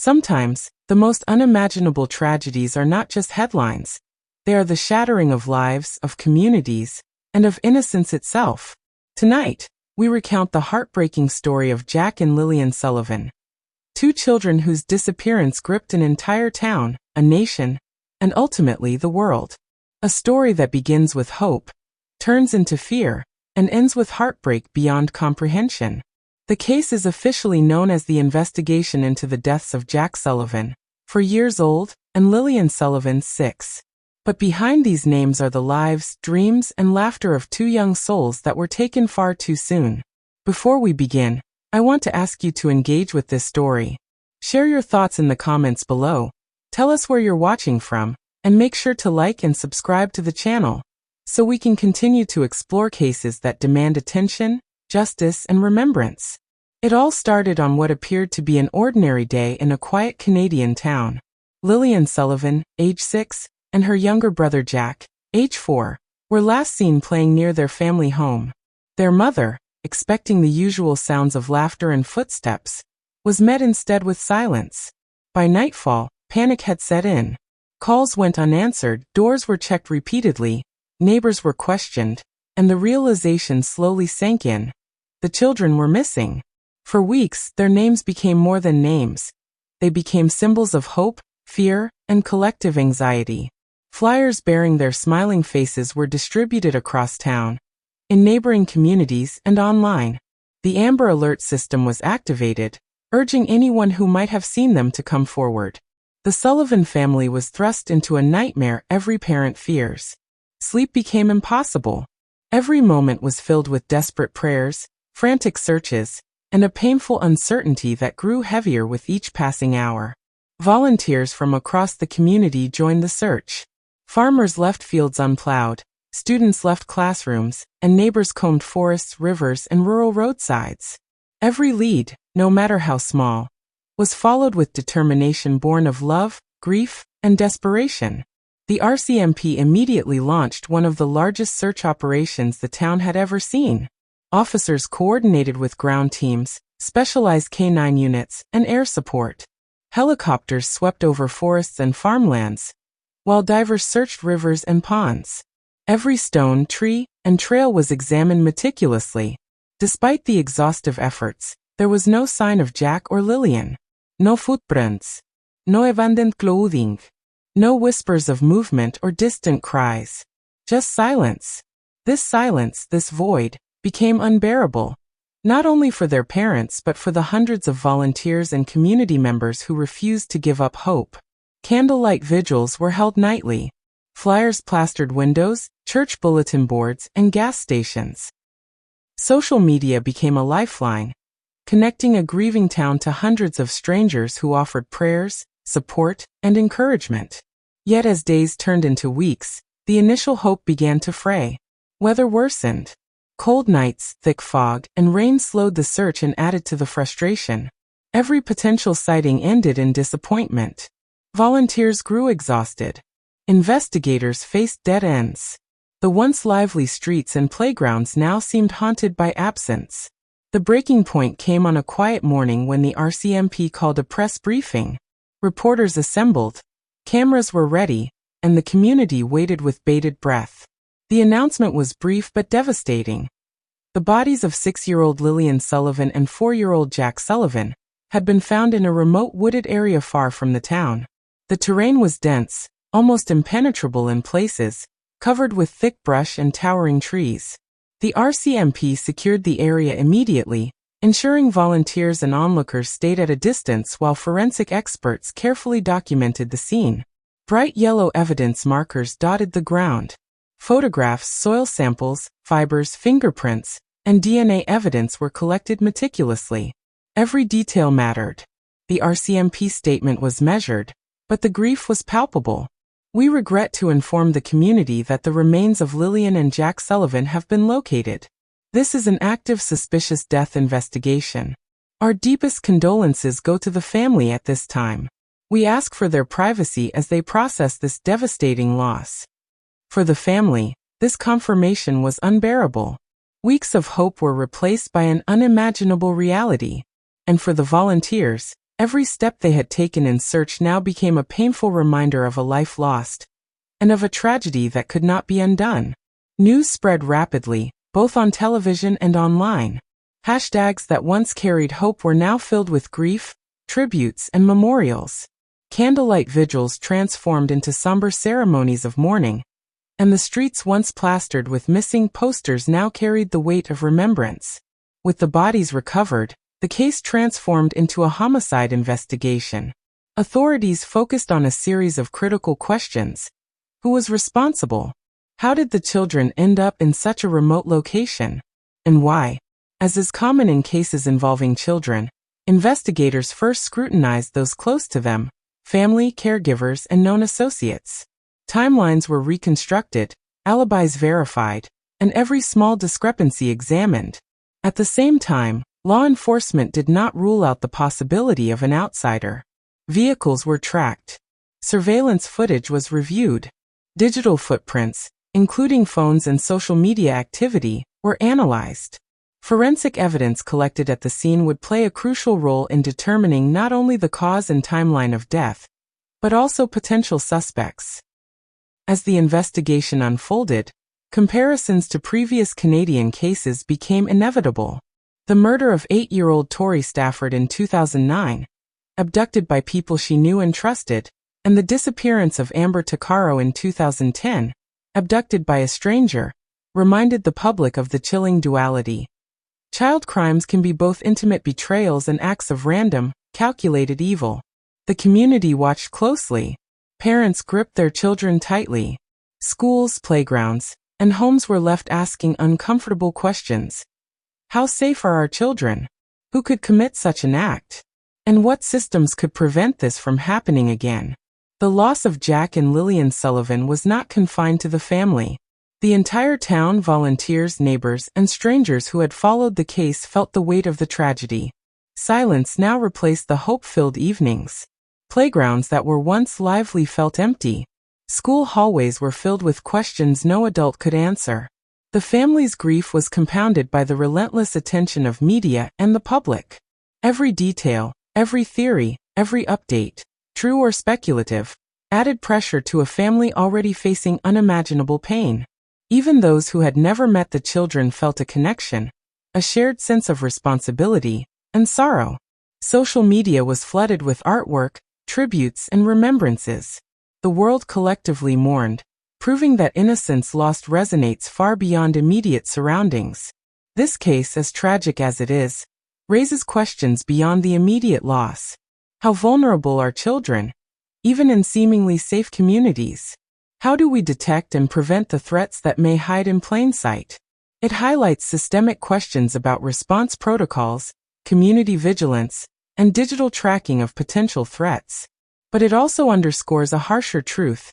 Sometimes, the most unimaginable tragedies are not just headlines. They are the shattering of lives, of communities, and of innocence itself. Tonight, we recount the heartbreaking story of Jack and Lillian Sullivan. Two children whose disappearance gripped an entire town, a nation, and ultimately the world. A story that begins with hope, turns into fear, and ends with heartbreak beyond comprehension. The case is officially known as the investigation into the deaths of Jack Sullivan, 4 years old, and Lillian Sullivan, 6. But behind these names are the lives, dreams, and laughter of two young souls that were taken far too soon. Before we begin, I want to ask you to engage with this story. Share your thoughts in the comments below, tell us where you're watching from, and make sure to like and subscribe to the channel, so we can continue to explore cases that demand attention, justice, and remembrance. It all started on what appeared to be an ordinary day in a quiet Canadian town. Lillian Sullivan, age 6, and her younger brother Jack, age 4, were last seen playing near their family home. Their mother, expecting the usual sounds of laughter and footsteps, was met instead with silence. By nightfall, panic had set in. Calls went unanswered, doors were checked repeatedly, neighbors were questioned, and the realization slowly sank in. The children were missing. For weeks, their names became more than names. They became symbols of hope, fear, and collective anxiety. Flyers bearing their smiling faces were distributed across town, in neighboring communities, and online. The Amber Alert system was activated, urging anyone who might have seen them to come forward. The Sullivan family was thrust into a nightmare every parent fears. Sleep became impossible. Every moment was filled with desperate prayers, frantic searches, and a painful uncertainty that grew heavier with each passing hour. Volunteers from across the community joined the search. Farmers left fields unplowed, students left classrooms, and neighbors combed forests, rivers, and rural roadsides. Every lead, no matter how small, was followed with determination born of love, grief, and desperation. The RCMP immediately launched one of the largest search operations the town had ever seen. Officers coordinated with ground teams, specialized K-9 units, and air support. Helicopters swept over forests and farmlands, while divers searched rivers and ponds. Every stone, tree, and trail was examined meticulously. Despite the exhaustive efforts, there was no sign of Jack or Lillian. No footprints. No abandoned clothing. No whispers of movement or distant cries. Just silence. This silence, this void, became unbearable, not only for their parents but for the hundreds of volunteers and community members who refused to give up hope. Candlelight vigils were held nightly. Flyers plastered windows, church bulletin boards, and gas stations. Social media became a lifeline, connecting a grieving town to hundreds of strangers who offered prayers, support, and encouragement. Yet as days turned into weeks, the initial hope began to fray. Weather worsened. Cold nights, thick fog, and rain slowed the search and added to the frustration. Every potential sighting ended in disappointment. Volunteers grew exhausted. Investigators faced dead ends. The once lively streets and playgrounds now seemed haunted by absence. The breaking point came on a quiet morning when the RCMP called a press briefing. Reporters assembled, cameras were ready, and the community waited with bated breath. The announcement was brief but devastating. The bodies of 6-year-old Lillian Sullivan and 4-year-old Jack Sullivan had been found in a remote wooded area far from the town. The terrain was dense, almost impenetrable in places, covered with thick brush and towering trees. The RCMP secured the area immediately, ensuring volunteers and onlookers stayed at a distance while forensic experts carefully documented the scene. Bright yellow evidence markers dotted the ground. Photographs, soil samples, fibers, fingerprints, and DNA evidence were collected meticulously. Every detail mattered. The RCMP statement was measured, but the grief was palpable. We regret to inform the community that the remains of Lillian and Jack Sullivan have been located. This is an active suspicious death investigation. Our deepest condolences go to the family at this time. We ask for their privacy as they process this devastating loss. For the family, this confirmation was unbearable. Weeks of hope were replaced by an unimaginable reality. And for the volunteers, Every step they had taken in search now became a painful reminder of a life lost, and of a tragedy that could not be undone. News spread rapidly, both on television and online. Hashtags that once carried hope were now filled with grief, tributes, and memorials. Candlelight vigils transformed into somber ceremonies of mourning, and the streets once plastered with missing posters now carried the weight of remembrance. With the bodies recovered, the case transformed into a homicide investigation. Authorities focused on a series of critical questions. Who was responsible? How did the children end up in such a remote location? And why? As is common in cases involving children, investigators first scrutinized those close to them, family, caregivers, and known associates. Timelines were reconstructed, alibis verified, and every small discrepancy examined. At the same time, law enforcement did not rule out the possibility of an outsider. Vehicles were tracked. Surveillance footage was reviewed. Digital footprints, including phones and social media activity, were analyzed. Forensic evidence collected at the scene would play a crucial role in determining not only the cause and timeline of death, but also potential suspects. As the investigation unfolded, comparisons to previous Canadian cases became inevitable. The murder of 8-year-old Tori Stafford in 2009, abducted by people she knew and trusted, and the disappearance of Amber Tuccaro in 2010, abducted by a stranger, reminded the public of the chilling duality. Child crimes can be both intimate betrayals and acts of random, calculated evil. The community watched closely. Parents gripped their children tightly. Schools, playgrounds, and homes were left asking uncomfortable questions. How safe are our children? Who could commit such an act? And what systems could prevent this from happening again? The loss of Jack and Lillian Sullivan was not confined to the family. The entire town, volunteers, neighbors, and strangers who had followed the case felt the weight of the tragedy. Silence now replaced the hope-filled evenings. Playgrounds that were once lively felt empty. School hallways were filled with questions no adult could answer. The family's grief was compounded by the relentless attention of media and the public. Every detail, every theory, every update, true or speculative, added pressure to a family already facing unimaginable pain. Even those who had never met the children felt a connection, a shared sense of responsibility, and sorrow. Social media was flooded with artwork, tributes, and remembrances. The world collectively mourned, proving that innocence lost resonates far beyond immediate surroundings. This case, as tragic as it is, raises questions beyond the immediate loss. How vulnerable are children, even in seemingly safe communities? How do we detect and prevent the threats that may hide in plain sight? It highlights systemic questions about response protocols, community vigilance, and digital tracking of potential threats. But it also underscores a harsher truth.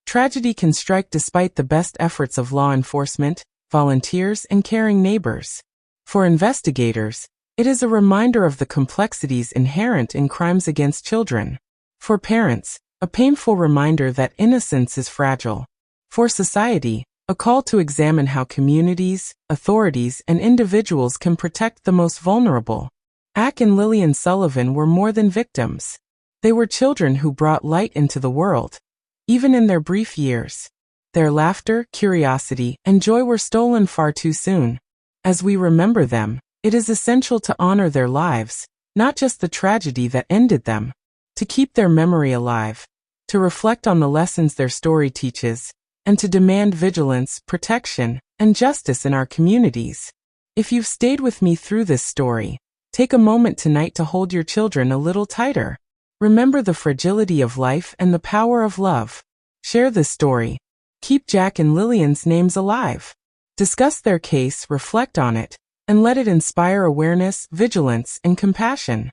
Tragedy can strike despite the best efforts of law enforcement, volunteers, and caring neighbors. For investigators, it is a reminder of the complexities inherent in crimes against children. For parents, a painful reminder that innocence is fragile. For society, a call to examine how communities, authorities, and individuals can protect the most vulnerable. Jack and Lillian Sullivan were more than victims. They were children who brought light into the world, even in their brief years. Their laughter, curiosity, and joy were stolen far too soon. As we remember them, it is essential to honor their lives, not just the tragedy that ended them. To keep their memory alive, to reflect on the lessons their story teaches, and to demand vigilance, protection, and justice in our communities. If you've stayed with me through this story, take a moment tonight to hold your children a little tighter. Remember the fragility of life and the power of love. Share this story. Keep Jack and Lillian's names alive. Discuss their case, reflect on it, and let it inspire awareness, vigilance, and compassion.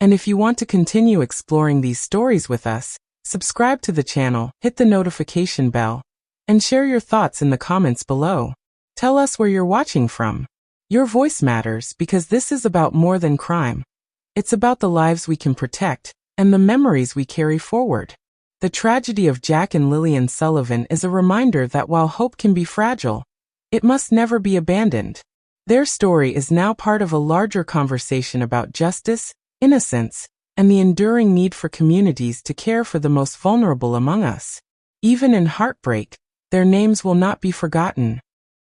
And if you want to continue exploring these stories with us, subscribe to the channel, hit the notification bell, and share your thoughts in the comments below. Tell us where you're watching from. Your voice matters because this is about more than crime. It's about the lives we can protect and the memories we carry forward. The tragedy of Jack and Lillian Sullivan is a reminder that while hope can be fragile, it must never be abandoned. Their story is now part of a larger conversation about justice, innocence, and the enduring need for communities to care for the most vulnerable among us. Even in heartbreak, their names will not be forgotten.